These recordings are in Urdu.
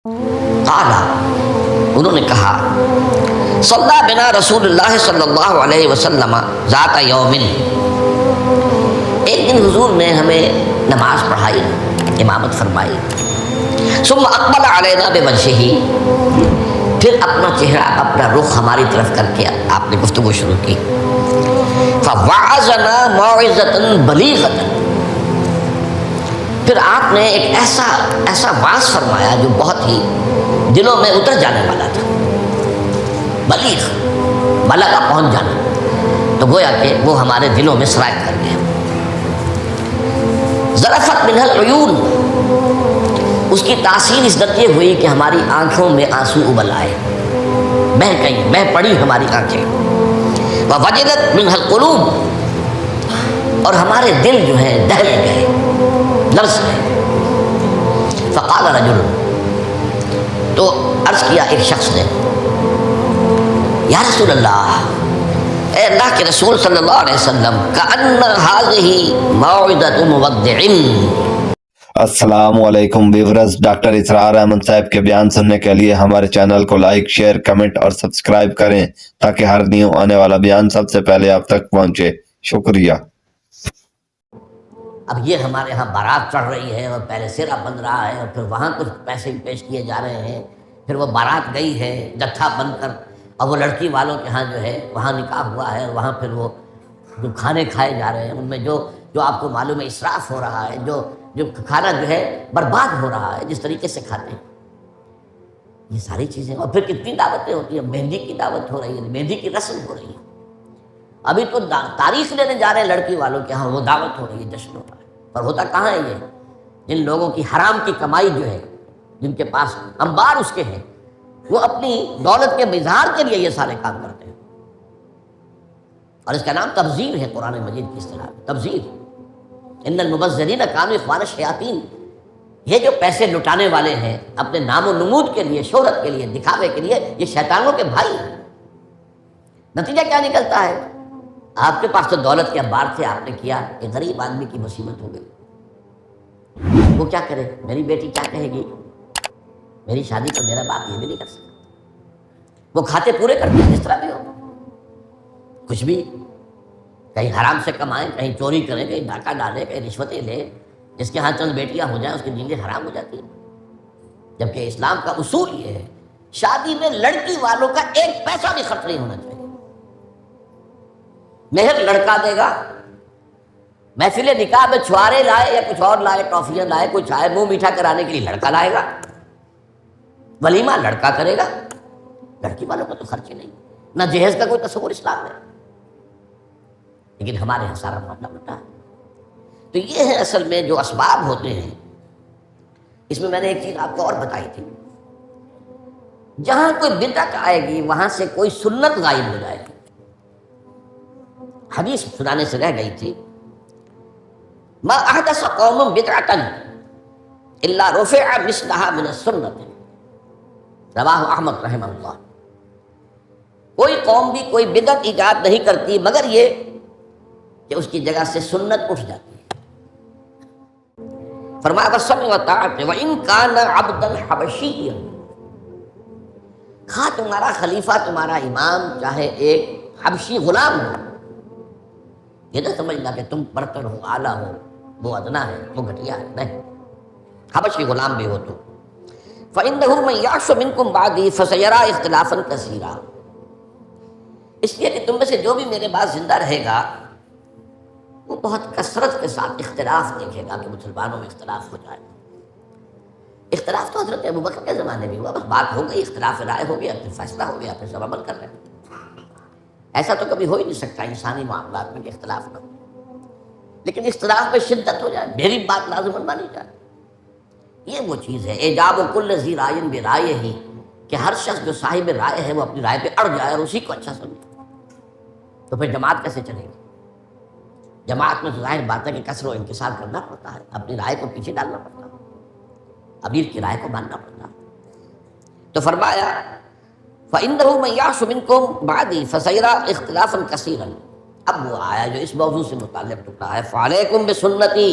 قال، انہوں نے کہا، صلی بنا رسول اللہ صلی اللہ علیہ وسلم ذات یوم، ایک دن حضور نے ہمیں نماز پڑھائی، امامت فرمائی، ثم اقبل علینا بوجہہ، پھر اپنا چہرہ اپنا رخ ہماری طرف کر کے آپ نے گفتگو شروع کی، فوعظنا موعظۃ بلیغۃ، پھر آپ نے ایک ایسا واعظ فرمایا جو بہت ہی دلوں میں اتر جانے والا تھا، بلیغ، بلغ پہنچ جانا، تو گویا کہ وہ ہمارے دلوں میں سرایت کر گیا۔ ذرفت منہ العیون، اس کی تاثیر اس درجے ہوئی کہ ہماری آنکھوں میں آنسو ابل آئے، بہہ پڑی ہماری آنکھیں، ووجلت منہ القلوب، اور ہمارے دل جو ہیں دہل گئے، لرز گئے۔ فقال رجل، تو عرض کیا ایک شخص نے، یا رسول اللہ، اے اللہ کے رسول صلی اللہ علیہ وسلم، کأن هذه موعظۃ مودع۔ السلام علیکم ویورز، ڈاکٹر اسرار احمد صاحب کے بیان سننے کے لیے ہمارے چینل کو لائک، شیئر، کمنٹ اور سبسکرائب کریں تاکہ ہر نیو آنے والا بیان سب سے پہلے آپ تک پہنچے۔ شکریہ۔ اب یہ ہمارے ہاں بارات چڑھ رہی ہے اور پہلے سیرا بن رہا ہے اور پھر وہاں کچھ پیسے پیش کیے جا رہے ہیں، پھر وہ بارات گئی ہے جتھا بن کر، اور وہ لڑکی والوں کے ہاں جو ہے وہاں نکاح ہوا ہے، وہاں پھر وہ جو کھانے کھائے جا رہے ہیں ان میں جو آپ کو معلوم ہے اسراف ہو رہا ہے، جو کھانا جو ہے برباد ہو رہا ہے جس طریقے سے کھاتے ہیں، یہ ساری چیزیں، اور پھر کتنی دعوتیں ہوتی ہیں، مہندی کی دعوت ہو رہی ہے، مہندی کی رسم ہو رہی ہے، ابھی تو تاریخ لینے جا رہے ہیں لڑکی والوں کے ہاں، وہ دعوت ہو رہی ہے، جشن ہو رہا ہے، پر ہوتا کہاں ہے یہ؟ جن لوگوں کی حرام کی کمائی جو ہے، جن کے پاس انبار اس کے ہیں، وہ اپنی دولت کے اظہار کے لیے یہ سارے کام کرتے ہیں، اور اس کا نام تبذیر ہے قرآن مجید کی اصطلاح میں، تبذیر۔ ان المبذرین کانوا اخوان الشیاطین، یہ جو پیسے لٹانے والے ہیں اپنے نام و نمود کے لیے، شہرت کے لیے، دکھاوے کے لیے، یہ شیطانوں کے بھائی ہیں۔ نتیجہ کیا نکلتا ہے؟ آپ کے پاس تو دولت کے انبار تھے، آپ نے کیا، ایک غریب آدمی کی مصیبت ہو گئی، وہ کیا کرے؟ میری بیٹی کیا کہے گی؟ میری شادی تو میرا باپ یہ بھی نہیں کر سکتا۔ وہ کھاتے پورے کرتے ہیں جس طرح بھی ہو، کچھ بھی، کہیں حرام سے کمائیں، کہیں چوری کریں، کہیں ڈاکہ ڈالیں، کہیں رشوتیں لیں، جس کے ہاں چند بیٹیاں ہو جائیں اس کی نیندیں حرام ہو جاتی ہیں۔ جبکہ اسلام کا اصول یہ ہے، شادی میں لڑکی والوں کا ایک پیسہ بھی خرچ نہیں ہونا چاہیے، مہر لڑکا دے گا، محفل نکاح میں چھوارے لائے یا کچھ اور لائے، ٹافیاں لائے، کوئی چائے منہ میٹھا کرانے کے لیے لڑکا لائے گا، ولیمہ لڑکا کرے گا، لڑکی والوں کا تو خرچ ہی نہیں، نہ جہیز کا کوئی تصور اسلام میں۔ لیکن ہمارے یہاں سارا معاملہ الٹا ہے۔ تو یہ ہے اصل میں جو اسباب ہوتے ہیں۔ اس میں نے ایک چیز آپ کو اور بتائی تھی، جہاں کوئی بدعت آئے گی وہاں سے کوئی سنت غائب ہو جائے گی۔ حدیث سنانے سے رہ گئی تھی، ما احدث قوم بدعۃ الا رفع مثلها من السنۃ، رواہ احمد رحمہ اللہ۔ کوئی قوم بھی کوئی بدعت ایجاد نہیں کرتی مگر یہ کہ اس کی جگہ سے سنت اٹھ جاتی ہے۔ فرمایا وَالسَّمْعِ وَالطَّاعَةِ وَإِنْ كَانَ عَبْدًا حَبَشِيًّا، خواہ تمہارا خلیفہ، تمہارا امام چاہے ایک حبشی غلام ہو، یہ نہ سمجھنا کہ تم برتر ہو، اعلیٰ ہو، وہ ادنا ہے، وہ گھٹیا ہے، نہیں، حبشی غلام بھی ہو تو۔ فَإِنَّهُ مَن يَعْشُ مِنكُم بَعْدِي فَسَيَرَىٰ اخْتِلَافًا كَثِيرًا، اس لیے کہ تم میں سے جو بھی میرے بعد زندہ رہے گا وہ بہت کثرت کے ساتھ اختلاف دیکھے گا، کہ مسلمانوں میں اختلاف ہو جائے۔ اختلاف تو حضرت ابوبکر کے زمانے میں ہوا، بس بات ہو گئی، اختلاف رائے ہو گیا، پھر فیصلہ ہو گیا، پھر سب عمل کر رہے ہیں۔ ایسا تو کبھی ہو ہی نہیں سکتا انسانی معاملات میں کہ اختلاف نہ ہو، لیکن اختلاف میں شدت ہو جائے، میری بات لازم مانی جائے، یہ وہ چیز ہے۔ اعجاب کل ذی رائے برائے ہی، کہ ہر شخص جو صاحب رائے ہے وہ اپنی رائے پہ اڑ جائے اور اسی کو اچھا سمجھے، تو پھر جماعت کیسے چلے گی؟ جماعت میں تو ظاہر بات ہے کہ کثر و انکسار کرنا پڑتا ہے، اپنی رائے کو پیچھے ڈالنا پڑتا ہے، امیر کی رائے کو ماننا پڑتا ہے۔ تو فرمایا فَإِنَّهُ مَن يَعْشُ مِنكُم بَعْدِي فَسَيَرَىٰ اخْتِلَافًا كَثِيرًا، اب وہ آیا جو اس موضوع سے متعلق ٹکڑا ہے، فَعَلَيْكُمْ بِسُنَّتِي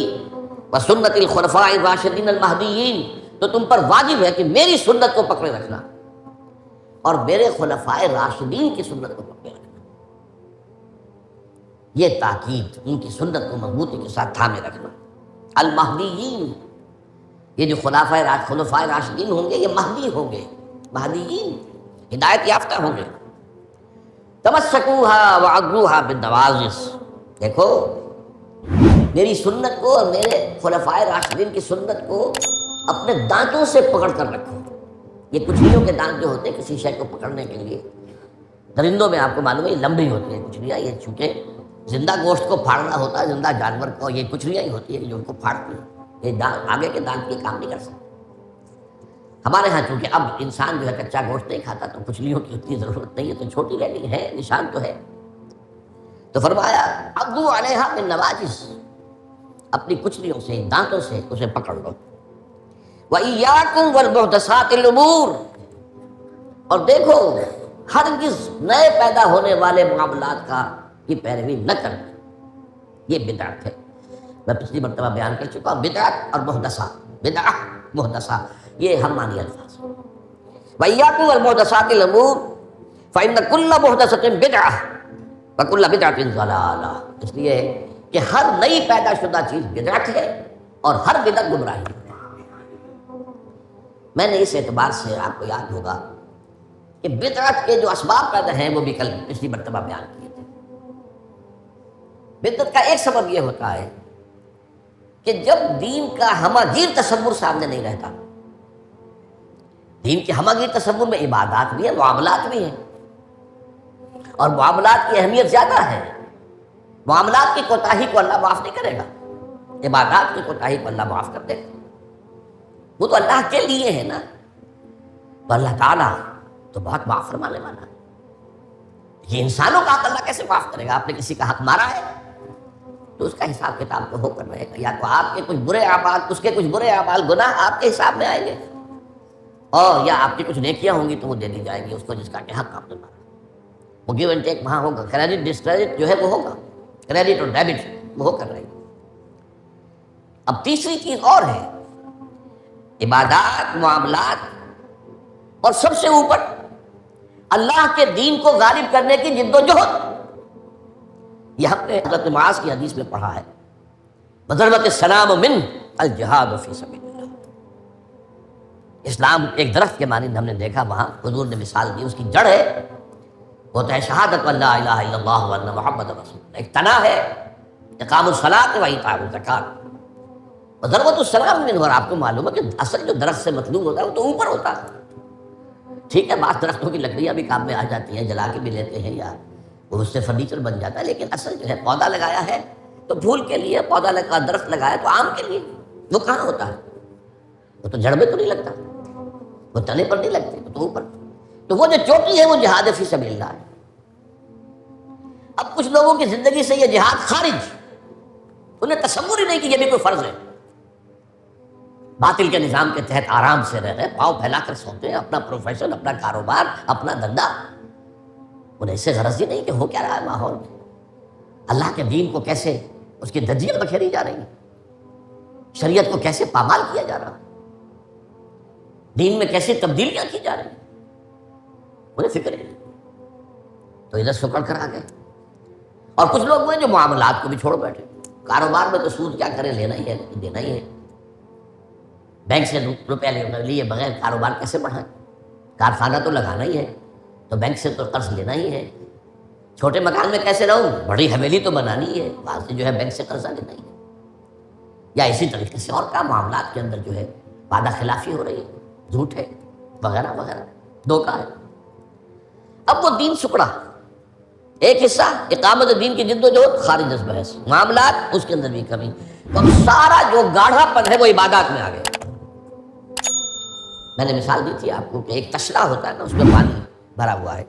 وَسُنَّتِ الْخُلَفَاءِ الرَّاشِدِينَ الْمَهْدِيِّينَ، تو تم پر واجب ہے کہ میری سنت کو پکڑے رکھنا اور میرے خلفائے راشدین کی سنت کو پکڑے رکھنا. یہ تاکید، ان کی سنت کو مضبوطی کے ساتھ تھامے رکھنا. المہدیین، یہ جو خلفائے راشدین ہوں گے یہ مہدی ہوں گے، مہدیین ہدایت یافتہ ہوں گے. تمسکوہا وعضوہا بالنواجذ، دیکھو میری سنت کو اور میرے خلفائے راشدین کی سنت کو اپنے دانتوں سے پکڑ کر رکھو. یہ کچھلیوں کے دانت جو ہوتے ہیں کسی شے کو پکڑنے کے لیے، درندوں میں آپ کو معلوم ہے یہ لمبی ہوتی ہیں کچھلیاں، یہ چونکہ زندہ گوشت کو پھاڑنا ہوتا ہے، زندہ جانور کو، یہ کچھلیاں ہی ہوتی ہیں جو ان کو پھاڑتی ہیں. یہ دانت آگے کے دانت کی کام نہیں کر سکتے. ہمارے ہاں چونکہ اب انسان جو ہے کچا گوشت نہیں کھاتا تو کچھلیوں کی اتنی ضرورت نہیں ہے، تو چھوٹی رہنی ہے، نشان تو ہے. تو فرمایا عضو علیہا بالنواجذ، اپنی کچھلیوں سے، دانتوں سے اسے پکڑ لو. وَإِيَّاكُمْ وَالْمُحْدَثَاتِ الْأُمُورِ، اور دیکھو ہرگز نئے پیدا ہونے والے معاملات کی پیروی نہ کرنا، یہ بدعت ہے. میں پچھلی مرتبہ بیان کر چکا ہوں، بدعت اور محدثہ، بدعہ محدثہ یہ ہم معنی الفاظ. وَإِيَّاكُمْ وَالْمُحْدَثَاتِ الْأُمُورِ فَإِنَّ كُلَّ مُحْدَثَةٍ بِدْعَةٌ وَكُلَّ بِدْعَةٍ ضَلَالَةٌ، اس لیے کہ ہر نئی پیدا شدہ چیز بدعت ہے اور ہر بدعت گمراہی ہے. میں نے اس اعتبار سے آپ کو یاد ہوگا کہ بدعت کے جو اسباب پیدا ہیں وہ بھی کل پچھلی مرتبہ بیان کیے تھے. بدعت کا ایک سبب یہ ہوتا ہے کہ جب دین کا ہمہ گیر تصور سامنے نہیں رہتا. دین کے ہمہ گیر تصور میں عبادات بھی ہیں، معاملات بھی ہیں، اور معاملات کی اہمیت زیادہ ہے. معاملات کی کوتاہی کو اللہ معاف نہیں کرے گا، عبادات کی کوتاہی کو اللہ معاف کر دے گا. وہ تو اللہ کے لیے ہے نا، تو اللہ تعالیٰ تو بہت معاف فرمانے والا ہے. یہ انسانوں کا حق اللہ کیسے معاف کرے گا؟ آپ نے کسی کا حق مارا ہے تو اس کا حساب کتاب تو ہو کر رہے گا. یا تو آپ کے کچھ برے اعمال، اس کے کچھ برے اعمال، گناہ آپ کے حساب میں آئیں گے، اور یا آپ کی کچھ نیکیاں ہوں گی تو وہ دے دی جائے گی اس کو جس کا کہ حق آپ نے مارا. وہ گیو اینڈ ٹیک وہاں ہوگا، کریڈٹ ڈسکریڈٹ جو ہے وہ ہوگا، کریڈٹ اور ڈیبٹ وہ ہو کر رہے گی. اب تیسری چیز اور ہے، عبادات، معاملات، اور سب سے اوپر اللہ کے دین کو غالب کرنے کی جد و جہد. یہ ہم نے حضرت معاذ کی حدیث میں پڑھا ہے، وَضَرْبَتِ السَّلَامُ مِنْ الْجِهَادُ فِي سَبِيلِ اللَّهِ. اسلام ایک درخت کے مانند ہم نے دیکھا، وہاں حضور نے مثال دی. اس کی جڑ ہے وہ تو ہے شہادت لا الہ الا اللہ وان محمد رسول اللہ. ایک تنا ہے اقام الصلاۃ و ایتاء الزکات. ضربت السلام من، اور آپ کو معلوم ہے کہ اصل جو درخت سے مطلوب ہوتا ہے وہ تو اوپر ہوتا ہے. ٹھیک ہے، بعض درختوں کی لکڑیاں بھی کام میں آ جاتی ہیں، جلا کے بھی لیتے ہیں، یا وہ اس سے فرنیچر بن جاتا ہے، لیکن اصل جو ہے پودا لگایا ہے تو پھول کے لیے، پودا لگا درخت لگایا تو آم کے لیے. وہ کہاں ہوتا ہے؟ وہ تو جڑ میں تو نہیں لگتا، وہ تنے پر نہیں لگتے، وہ تو اوپر. تو وہ جو چوٹی ہے وہ جہاد فی سبیل اللہ ہے. اب کچھ لوگوں کی زندگی سے یہ جہاد خارج، انہیں تصور ہی نہیں کہ یہ بھی کوئی فرض ہے. باطل کے نظام کے تحت آرام سے رہ رہے، پاؤں پھیلا کر سوتے ہیں، اپنا پروفیشن، اپنا کاروبار، اپنا دھندا. انہیں اس سے غرض ہی نہیں کہ ہو کیا رہا ہے ماحول میں، اللہ کے دین کو کیسے اس کی دھجیاں بکھیری جا رہی ہیں، شریعت کو کیسے پامال کیا جا رہا ہے، دین میں کیسے تبدیلیاں کی جا رہی ہیں، انہیں فکر نہیں. تو ادھر سکڑ کر آ گئے. اور کچھ لوگ ہیں جو معاملات کو بھی چھوڑ بیٹھے. کاروبار میں تو سود کیا کریں، لینا ہی ہے، دینا ہی ہے. بینک سے روپیہ لیے بغیر کاروبار کیسے بڑھائیں؟ کارخانہ تو لگانا ہی ہے، تو بینک سے تو قرض لینا ہی ہے. چھوٹے مکان میں کیسے رہوں، بڑی حویلی تو بنانی ہی ہے، وہاں سے جو ہے بینک سے قرضہ لینا ہی ہے. یا اسی طریقے سے اور کیا معاملات کے اندر جو ہے وعدہ خلافی ہو رہی ہے، جھوٹ ہے، وغیرہ وغیرہ، دھوکہ ہے. اب وہ دین سکڑا، ایک حصہ اقامت دین کی جد و جہد خارج از بحث، معاملات اس کے اندر بھی کمی. تو سارا جو گاڑھا پن ہے وہ عبادات میں آ گیا. میں نے مثال دی تھی آپ کو کہ ایک تشلا ہوتا ہے نا، اس میں پانی بھرا ہوا ہے،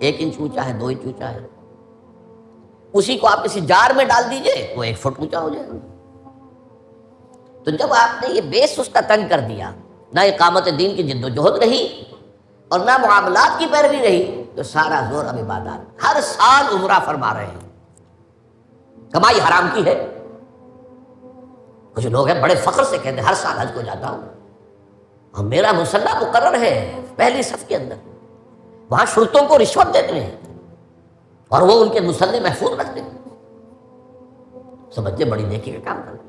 1 انچ اونچا ہے، 2 انچ اونچا ہے. اسی کو آپ کسی جار میں ڈال دیجئے وہ 1 فٹ اونچا ہو جائے گا. تو جب آپ نے یہ بیس اس کا تنگ کر دیا، نہ اقامت دین کی جد و جہد رہی اور نہ معاملات کی پیروی رہی، تو سارا زور اب عبادات. ہر سال عمرہ فرما رہے ہیں، کمائی حرام کی ہے. کچھ لوگ ہیں بڑے فخر سے کہتے ہیں ہر سال حج کو جاتا ہوں. اور میرا مصلی مقرر ہے پہلی صف کے اندر، وہاں شرطوں کو رشوت دیتے ہیں اور وہ ان کے مصلی محفوظ رکھتے ہیں. سمجھتے بڑی نیکی کا کام کرنا.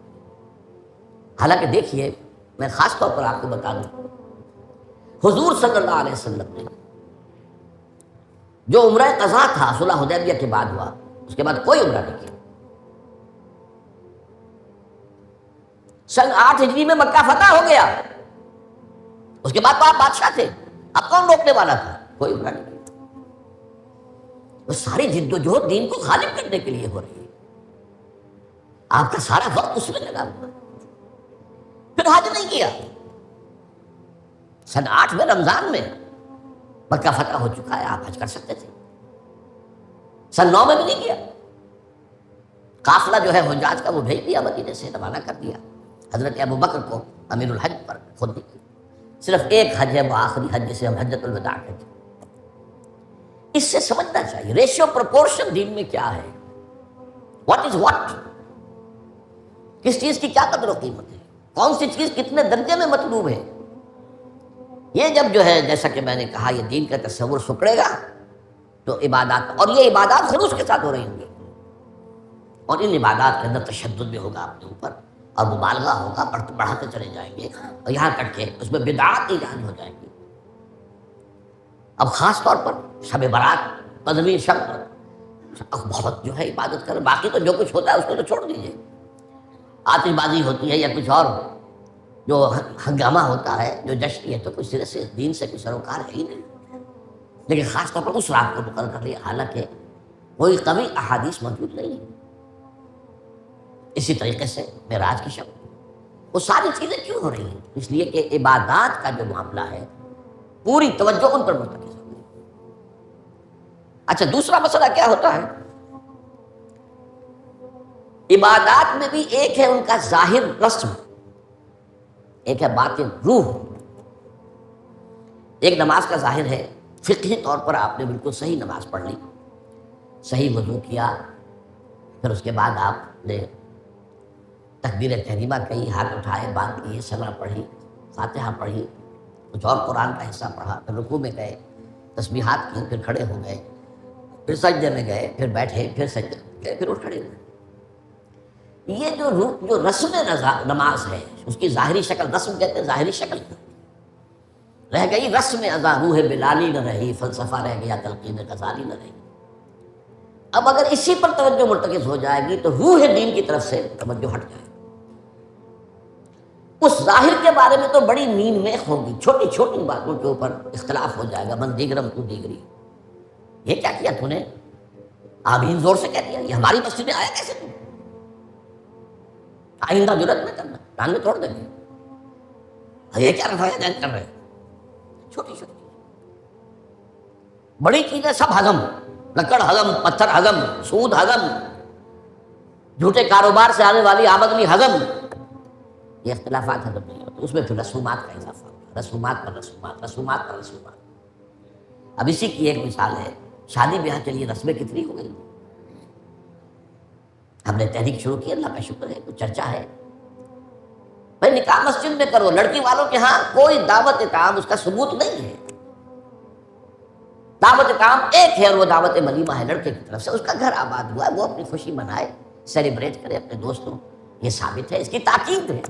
حالانکہ دیکھیے میں خاص طور پر آپ کو بتا دوں، حضور صلی اللہ علیہ وسلم نے جو عمرہ قضا تھا صلح حدیبیہ کے بعد ہوا، اس کے بعد کوئی عمرہ نہیں کیا. سن 8 ہجری میں مکہ فتح ہو گیا، اس کے بعد تو آپ بادشاہ تھے، اب کون روکنے والا تھا؟ کوئی عمرہ نہیں کیا. وہ ساری جد و جہد دین کو غالب کرنے کے لیے ہو رہی ہے، آپ کا سارا وقت اس میں لگا ہوا. پھر حج نہیں کیا. سن 8 میں رمضان میں مکہ فتح ہو چکا ہے، آپ حج کر سکتے تھے. سن 9 میں بھی نہیں کیا. قافلہ جو ہے حجاج کا وہ بھیج دیا، مدینے سے روانہ کر دیا، حضرت ابو بکر کو امیر الحج پر خود نہیں. صرف ایک حج ہے، وہ آخری حج جسے ہم حجۃ الوداع کہتے ہیں. اس سے سمجھنا چاہیے ریشیو پروپورشن دین میں کیا ہے، واٹ از واٹ، کس چیز کی کیا قدر و قیمت ہے، کون سی چیز کتنے درجے میں مطلوب ہے. یہ جب جو ہے جیسا کہ میں نے کہا یہ دین کا تصور سکڑے گا تو عبادات، اور یہ عبادات خلوص کے ساتھ ہو رہی ہوں گی، اور ان عبادات کے اندر تشدد بھی ہوگا اپنے اوپر اور مبالغہ ہوگا، بڑھاتے چلے جائیں گے اور یہاں تک کہ اس میں بدعات ایجاد ہو جائیں گی. اب خاص طور پر شب برات، پندرہویں شب پر بہت جو ہے عبادت کریں. باقی تو جو کچھ ہوتا ہے اس کو تو چھوڑ دیجیے، آتش بازی ہوتی ہے یا کچھ اور جو ہنگامہ ہوتا ہے، جو جشن ہے، تو کچھ سرے سے دین سے کوئی سروکار ہے ہی نہیں. لیکن خاص طور پر اس رات کو مقرر کر لیا، حالانکہ کوئی قوی احادیث موجود نہیں ہے. اسی طریقے سے معراج کی شب، وہ ساری چیزیں کیوں ہو رہی ہیں؟ اس لیے کہ عبادات کا جو معاملہ ہے پوری توجہ ان پر مرتکز ہو گئی. اچھا دوسرا مسئلہ کیا ہوتا ہے؟ عبادات میں بھی ایک ہے ان کا ظاہر رسم، ایک ہے باطن روح. ایک نماز کا ظاہر ہے، فقہی طور پر آپ نے بالکل صحیح نماز پڑھ لی، صحیح وضو کیا، پھر اس کے بعد آپ نے تکبیر تحریمہ کہی، ہاتھ اٹھائے، بات کیے، سنا پڑھی، فاتحہ پڑھی، کچھ اور قرآن کا حصہ پڑھا، پھر رکوع میں گئے، تسبیحات کی، پھر کھڑے ہو گئے، پھر سجدے میں گئے، پھر بیٹھے، پھر سجدے میں گئے، پھر اٹھ کھڑے ہوئے. یہ جو رسم نماز ہے اس کی ظاہری شکل، رسم کہتے ہیں ظاہری شکل رہ گئی، رسم ازاں روح بلالی نہ رہی، فلسفہ رہ گیا، تلقین غزالی نہ رہی. اب اگر اسی پر توجہ مرتکز ہو جائے گی تو روح دین کی طرف سے توجہ ہٹ جائے گی. اس ظاہر کے بارے میں تو بڑی نیند میخ ہوگی، چھوٹی چھوٹی باتوں کے اوپر اختلاف ہو جائے گا، من دیگرم تو دیگری، یہ کیا کیا تو نے، آمین زور سے کہہ دیا، یہ ہماری مسجد میں آیا کیسے تو؟ آئندہ جرات نہ کرنا، ٹانگیں توڑ دیں گے. یہ کیا رفایا جان کر رہے ہیں؟ چھوٹی چھوٹی بڑی چیزیں سب ہضم، لکڑ ہضم، پتھر ہضم، سود ہضم، جھوٹے کاروبار سے آنے والی آمدنی ہضم، یہ اختلافات ہضم نہیں ہوتے. اس میں پھر رسومات کا اضافہ ہوتا ہے، رسومات پر رسومات، رسومات پر رسومات. اب اسی کی ایک مثال ہے، شادی بیاہ کے لیے رسمیں کتنی ہو گئی. ہم نے تحریک شروع کی، اللہ کا شکر ہے، کچھ چرچا ہے. بھائی نکاح مسجد میں کرو، لڑکی والوں کے ہاں کوئی دعوت طعام اس کا ثبوت نہیں ہے. دعوت طعام ایک ہے اور وہ دعوت ولیمہ ہے لڑکے کی طرف سے، اس کا گھر آباد ہوا ہے، وہ اپنی خوشی منائے، سیلیبریٹ کرے اپنے دوستوں. یہ ثابت ہے، اس کی تاکید ہے.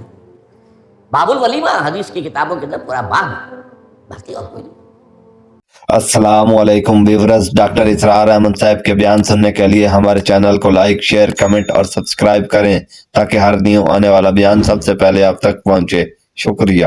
باب الولیمہ حدیث کی کتابوں کے اندر پورا باب ہے، باقی اور کوئی نہیں. السلام علیکم ویورز، ڈاکٹر اسرار احمد صاحب کے بیان سننے کے لیے ہمارے چینل کو لائک، شیئر، کمنٹ اور سبسکرائب کریں تاکہ ہر نیو آنے والا بیان سب سے پہلے آپ تک پہنچے. شکریہ.